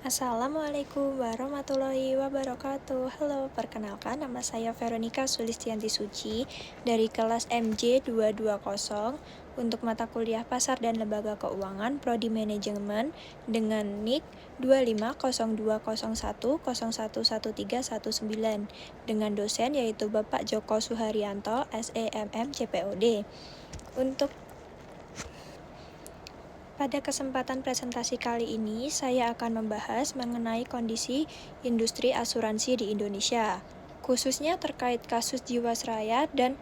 Assalamualaikum warahmatullahi wabarakatuh. Halo, perkenalkan nama saya Veronica Sulistianti Suci dari kelas MJ 220 untuk mata kuliah Pasar dan Lembaga Keuangan Prodi Manajemen dengan NIK 2502010111319 dengan dosen yaitu Bapak Joko Suharyanto, SEMM CPOD. Pada kesempatan presentasi kali ini, saya akan membahas mengenai kondisi industri asuransi di Indonesia, khususnya terkait kasus Jiwasraya dan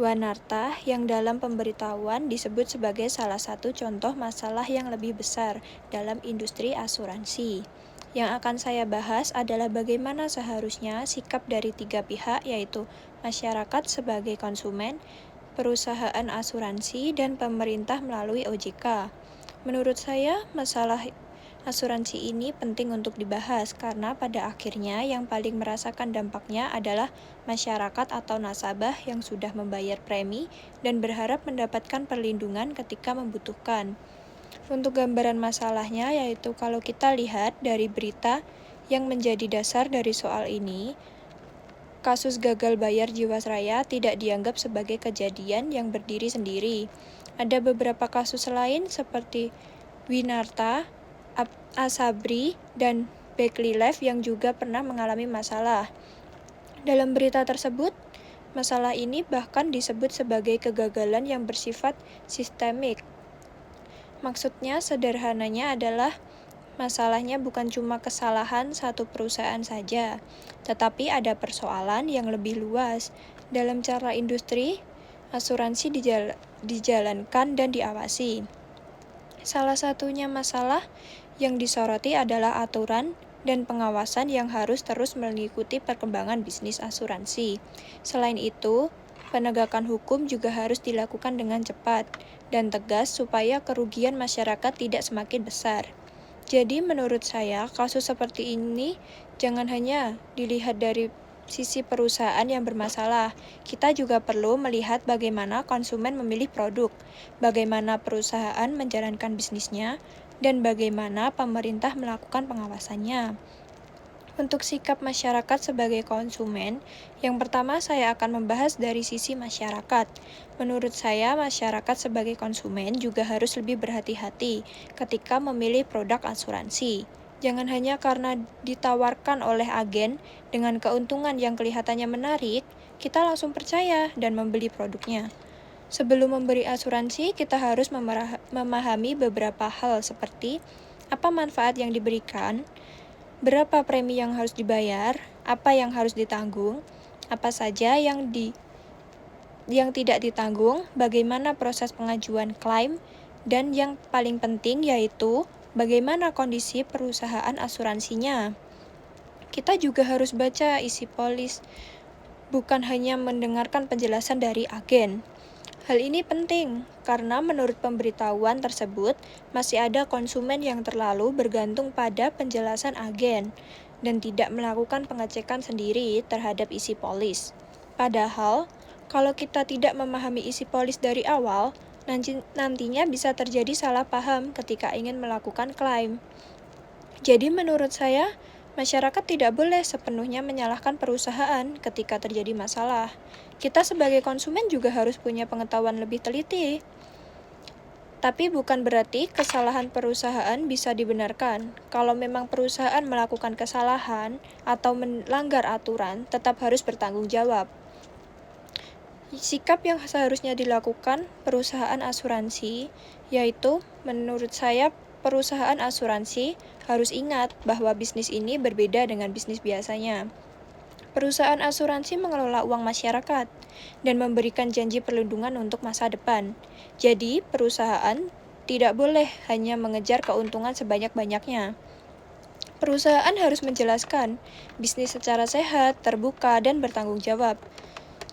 Wanarta yang dalam pemberitahuan disebut sebagai salah satu contoh masalah yang lebih besar dalam industri asuransi. Yang akan saya bahas adalah bagaimana seharusnya sikap dari tiga pihak, yaitu masyarakat sebagai konsumen, perusahaan asuransi, dan pemerintah melalui OJK. Menurut saya, masalah asuransi ini penting untuk dibahas karena pada akhirnya yang paling merasakan dampaknya adalah masyarakat atau nasabah yang sudah membayar premi dan berharap mendapatkan perlindungan ketika membutuhkan. Untuk gambaran masalahnya, yaitu kalau kita lihat dari berita yang menjadi dasar dari soal ini, kasus gagal bayar Jiwasraya tidak dianggap sebagai kejadian yang berdiri sendiri. Ada beberapa kasus lain seperti Winarta, Asabri, dan Bakery Life yang juga pernah mengalami masalah. Dalam berita tersebut, masalah ini bahkan disebut sebagai kegagalan yang bersifat sistemik. Maksudnya sederhananya adalah masalahnya bukan cuma kesalahan satu perusahaan saja, tetapi ada persoalan yang lebih luas dalam cara industri asuransi dijalankan dan diawasi. Salah satunya masalah yang disoroti adalah aturan dan pengawasan yang harus terus mengikuti perkembangan bisnis asuransi. Selain itu, penegakan hukum juga harus dilakukan dengan cepat dan tegas supaya kerugian masyarakat tidak semakin besar. Jadi menurut saya, kasus seperti ini jangan hanya dilihat dari sisi perusahaan yang bermasalah. Kita juga perlu melihat bagaimana konsumen memilih produk, bagaimana perusahaan menjalankan bisnisnya, dan bagaimana pemerintah melakukan pengawasannya. Untuk sikap masyarakat sebagai konsumen, yang pertama saya akan membahas dari sisi masyarakat. Menurut saya, masyarakat sebagai konsumen juga harus lebih berhati-hati ketika memilih produk asuransi. Jangan hanya karena ditawarkan oleh agen dengan keuntungan yang kelihatannya menarik, kita langsung percaya dan membeli produknya. Sebelum memberi asuransi, kita harus memahami beberapa hal seperti apa manfaat yang diberikan, berapa premi yang harus dibayar, apa yang harus ditanggung, apa saja yang tidak ditanggung, bagaimana proses pengajuan klaim, dan yang paling penting yaitu bagaimana kondisi perusahaan asuransinya. Kita juga harus baca isi polis, bukan hanya mendengarkan penjelasan dari agen. Hal ini penting karena menurut pemberitahuan tersebut masih ada konsumen yang terlalu bergantung pada penjelasan agen dan tidak melakukan pengecekan sendiri terhadap isi polis. Padahal, kalau kita tidak memahami isi polis dari awal, nantinya bisa terjadi salah paham ketika ingin melakukan klaim. Jadi menurut saya, masyarakat tidak boleh sepenuhnya menyalahkan perusahaan ketika terjadi masalah. Kita sebagai konsumen juga harus punya pengetahuan lebih teliti. Tapi bukan berarti kesalahan perusahaan bisa dibenarkan. Kalau memang perusahaan melakukan kesalahan atau melanggar aturan, tetap harus bertanggung jawab. Sikap yang seharusnya dilakukan perusahaan asuransi, yaitu menurut saya perusahaan asuransi harus ingat bahwa bisnis ini berbeda dengan bisnis biasanya. Perusahaan asuransi mengelola uang masyarakat dan memberikan janji perlindungan untuk masa depan. Jadi, perusahaan tidak boleh hanya mengejar keuntungan sebanyak-banyaknya. Perusahaan harus menjelaskan bisnis secara sehat, terbuka, dan bertanggung jawab.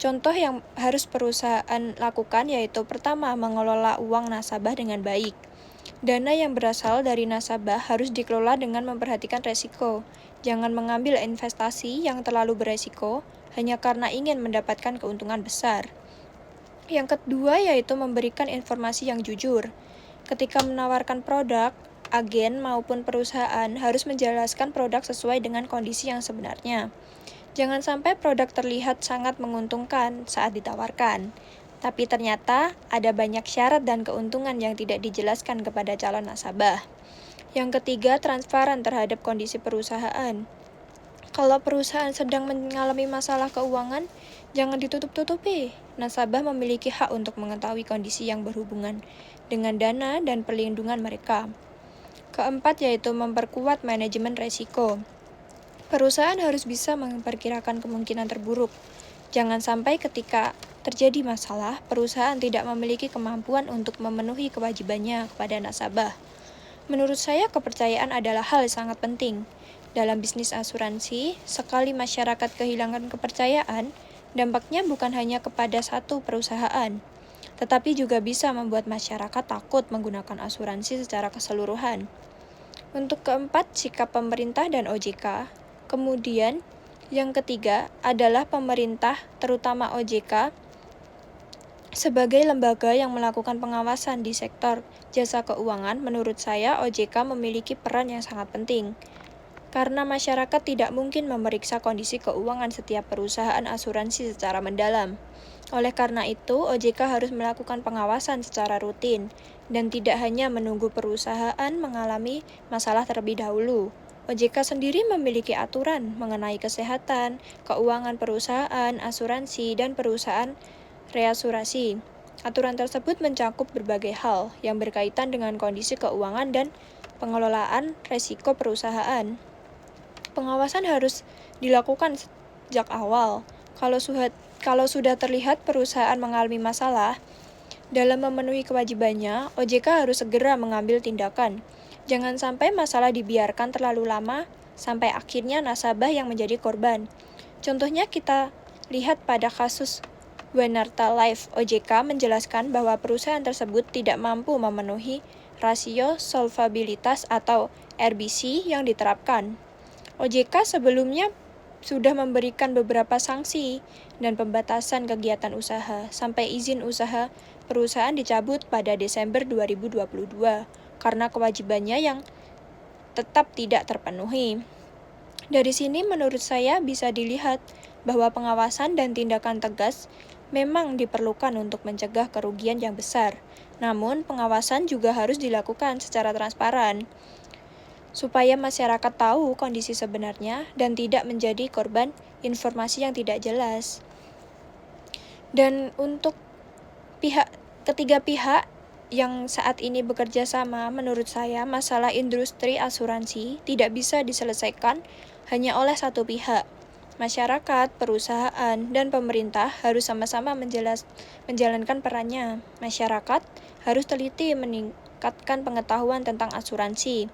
Contoh yang harus perusahaan lakukan yaitu pertama, mengelola uang nasabah dengan baik. Dana yang berasal dari nasabah harus dikelola dengan memperhatikan resiko. Jangan mengambil investasi yang terlalu beresiko hanya karena ingin mendapatkan keuntungan besar. Yang kedua yaitu memberikan informasi yang jujur. Ketika menawarkan produk, agen maupun perusahaan harus menjelaskan produk sesuai dengan kondisi yang sebenarnya. Jangan sampai produk terlihat sangat menguntungkan saat ditawarkan, tapi ternyata ada banyak syarat dan keuntungan yang tidak dijelaskan kepada calon nasabah. Yang ketiga, transparan terhadap kondisi perusahaan. Kalau perusahaan sedang mengalami masalah keuangan, jangan ditutup-tutupi. Nasabah memiliki hak untuk mengetahui kondisi yang berhubungan dengan dana dan perlindungan mereka. Keempat, yaitu memperkuat manajemen resiko. Perusahaan harus bisa memperkirakan kemungkinan terburuk. Jangan sampai ketika terjadi masalah, perusahaan tidak memiliki kemampuan untuk memenuhi kewajibannya kepada nasabah. Menurut saya, kepercayaan adalah hal yang sangat penting. Dalam bisnis asuransi, sekali masyarakat kehilangan kepercayaan, dampaknya bukan hanya kepada satu perusahaan, tetapi juga bisa membuat masyarakat takut menggunakan asuransi secara keseluruhan. Untuk keempat, sikap pemerintah dan OJK. Kemudian, yang ketiga adalah pemerintah, terutama OJK, sebagai lembaga yang melakukan pengawasan di sektor jasa keuangan. Menurut saya, OJK memiliki peran yang sangat penting. Karena masyarakat tidak mungkin memeriksa kondisi keuangan setiap perusahaan asuransi secara mendalam. Oleh karena itu, OJK harus melakukan pengawasan secara rutin, dan tidak hanya menunggu perusahaan mengalami masalah terlebih dahulu. OJK sendiri memiliki aturan mengenai kesehatan, keuangan perusahaan, asuransi, dan perusahaan reasurasi. Aturan tersebut mencakup berbagai hal yang berkaitan dengan kondisi keuangan dan pengelolaan risiko perusahaan. Pengawasan harus dilakukan sejak awal. Kalau sudah terlihat perusahaan mengalami masalah dalam memenuhi kewajibannya, OJK harus segera mengambil tindakan. Jangan sampai masalah dibiarkan terlalu lama sampai akhirnya nasabah yang menjadi korban. Contohnya kita lihat pada kasus Wenarta Life. OJK menjelaskan bahwa perusahaan tersebut tidak mampu memenuhi rasio solvabilitas atau RBC yang diterapkan. OJK sebelumnya sudah memberikan beberapa sanksi dan pembatasan kegiatan usaha sampai izin usaha perusahaan dicabut pada Desember 2022 karena kewajibannya yang tetap tidak terpenuhi. Dari sini menurut saya bisa dilihat bahwa pengawasan dan tindakan tegas memang diperlukan untuk mencegah kerugian yang besar. Namun, pengawasan juga harus dilakukan secara transparan, supaya masyarakat tahu kondisi sebenarnya dan tidak menjadi korban informasi yang tidak jelas. Dan untuk ketiga pihak yang saat ini bekerja sama, menurut saya masalah industri asuransi tidak bisa diselesaikan hanya oleh satu pihak. Masyarakat, perusahaan, dan pemerintah harus sama-sama menjalankan perannya. Masyarakat harus teliti meningkatkan pengetahuan tentang asuransi.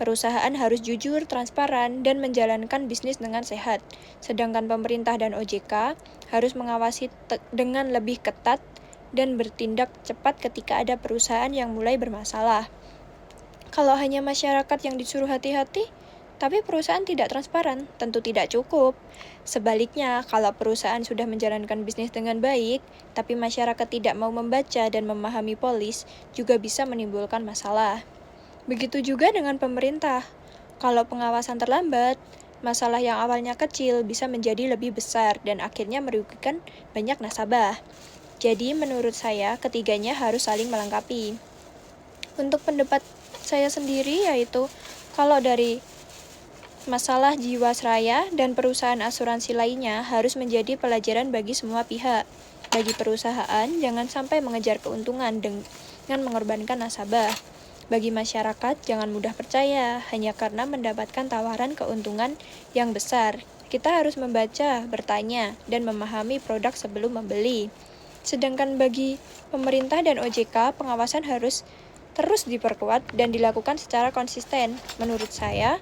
Perusahaan harus jujur, transparan, dan menjalankan bisnis dengan sehat. Sedangkan pemerintah dan OJK harus mengawasi dengan lebih ketat dan bertindak cepat ketika ada perusahaan yang mulai bermasalah. Kalau hanya masyarakat yang disuruh hati-hati, tapi perusahaan tidak transparan, tentu tidak cukup. Sebaliknya, kalau perusahaan sudah menjalankan bisnis dengan baik, tapi masyarakat tidak mau membaca dan memahami polis, juga bisa menimbulkan masalah. Begitu juga dengan pemerintah. Kalau pengawasan terlambat, masalah yang awalnya kecil bisa menjadi lebih besar dan akhirnya merugikan banyak nasabah. Jadi menurut saya, ketiganya harus saling melengkapi. Untuk pendapat saya sendiri yaitu, kalau dari masalah Jiwasraya dan perusahaan asuransi lainnya harus menjadi pelajaran bagi semua pihak. Bagi perusahaan, jangan sampai mengejar keuntungan dengan mengorbankan nasabah. Bagi masyarakat, jangan mudah percaya hanya karena mendapatkan tawaran keuntungan yang besar. Kita harus membaca, bertanya, dan memahami produk sebelum membeli. Sedangkan bagi pemerintah dan OJK, pengawasan harus terus diperkuat dan dilakukan secara konsisten. Menurut saya,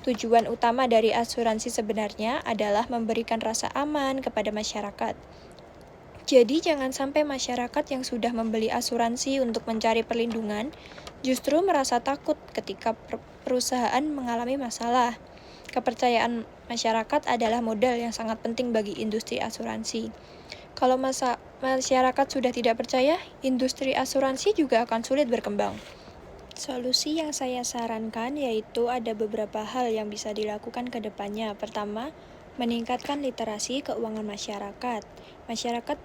tujuan utama dari asuransi sebenarnya adalah memberikan rasa aman kepada masyarakat. Jadi jangan sampai masyarakat yang sudah membeli asuransi untuk mencari perlindungan justru merasa takut ketika perusahaan mengalami masalah. Kepercayaan masyarakat adalah modal yang sangat penting bagi industri asuransi. Kalau masyarakat sudah tidak percaya, industri asuransi juga akan sulit berkembang. Solusi yang saya sarankan yaitu ada beberapa hal yang bisa dilakukan ke depannya. Pertama, meningkatkan literasi keuangan masyarakat. Masyarakat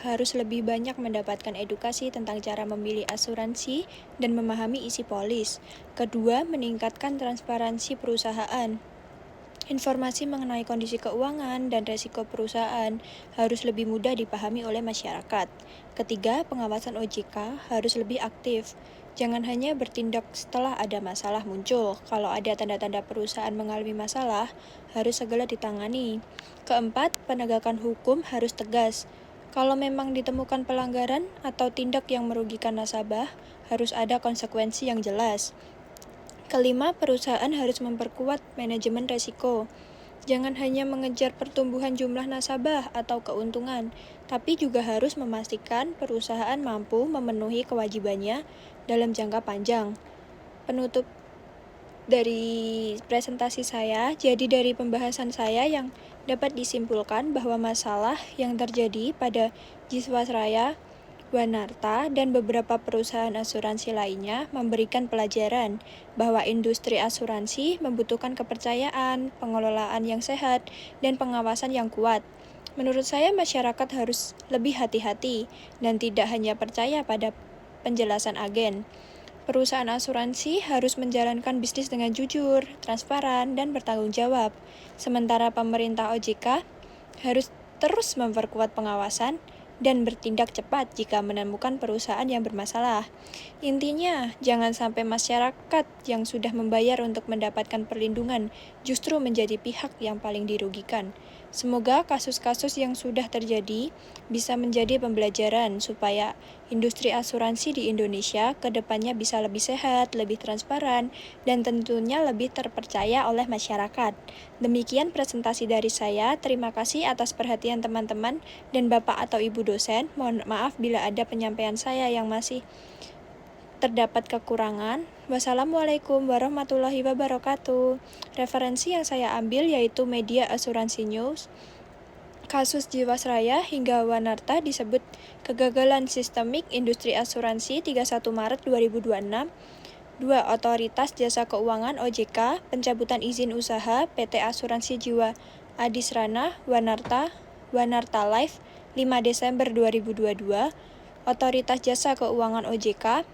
harus lebih banyak mendapatkan edukasi tentang cara memilih asuransi dan memahami isi polis. Kedua, meningkatkan transparansi perusahaan. Informasi mengenai kondisi keuangan dan resiko perusahaan harus lebih mudah dipahami oleh masyarakat. Ketiga, pengawasan OJK harus lebih aktif. Jangan hanya bertindak setelah ada masalah muncul. Kalau ada tanda-tanda perusahaan mengalami masalah, harus segera ditangani. Keempat, penegakan hukum harus tegas. Kalau memang ditemukan pelanggaran atau tindak yang merugikan nasabah, harus ada konsekuensi yang jelas. Kelima, perusahaan harus memperkuat manajemen resiko. Jangan hanya mengejar pertumbuhan jumlah nasabah atau keuntungan, tapi juga harus memastikan perusahaan mampu memenuhi kewajibannya dalam jangka panjang. Penutup dari presentasi saya, jadi dari pembahasan saya yang dapat disimpulkan bahwa masalah yang terjadi pada Jiwasraya, Wanarta, dan beberapa perusahaan asuransi lainnya memberikan pelajaran bahwa industri asuransi membutuhkan kepercayaan, pengelolaan yang sehat, dan pengawasan yang kuat. Menurut saya, masyarakat harus lebih hati-hati dan tidak hanya percaya pada penjelasan agen. Perusahaan asuransi harus menjalankan bisnis dengan jujur, transparan, dan bertanggung jawab. Sementara pemerintah OJK harus terus memperkuat pengawasan dan bertindak cepat jika menemukan perusahaan yang bermasalah. Intinya, jangan sampai masyarakat yang sudah membayar untuk mendapatkan perlindungan justru menjadi pihak yang paling dirugikan. Semoga kasus-kasus yang sudah terjadi bisa menjadi pembelajaran supaya industri asuransi di Indonesia ke depannya bisa lebih sehat, lebih transparan, dan tentunya lebih terpercaya oleh masyarakat. Demikian presentasi dari saya. Terima kasih atas perhatian teman-teman dan Bapak atau Ibu dosen. Mohon maaf bila ada penyampaian saya yang masih terdapat kekurangan. Wassalamualaikum warahmatullahi wabarakatuh. Referensi yang saya ambil yaitu media Asuransi News. Kasus Jiwasraya hingga Wanarta disebut kegagalan sistemik industri asuransi 31 Maret 2026. 2. Otoritas Jasa Keuangan OJK, pencabutan izin usaha PT Asuransi Jiwa Adisrana Wanarta Life 5 Desember 2022. Otoritas Jasa Keuangan OJK,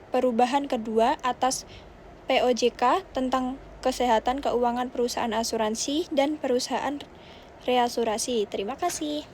perubahan kedua atas POJK tentang kesehatan keuangan perusahaan asuransi dan perusahaan reasurasi. Terima kasih.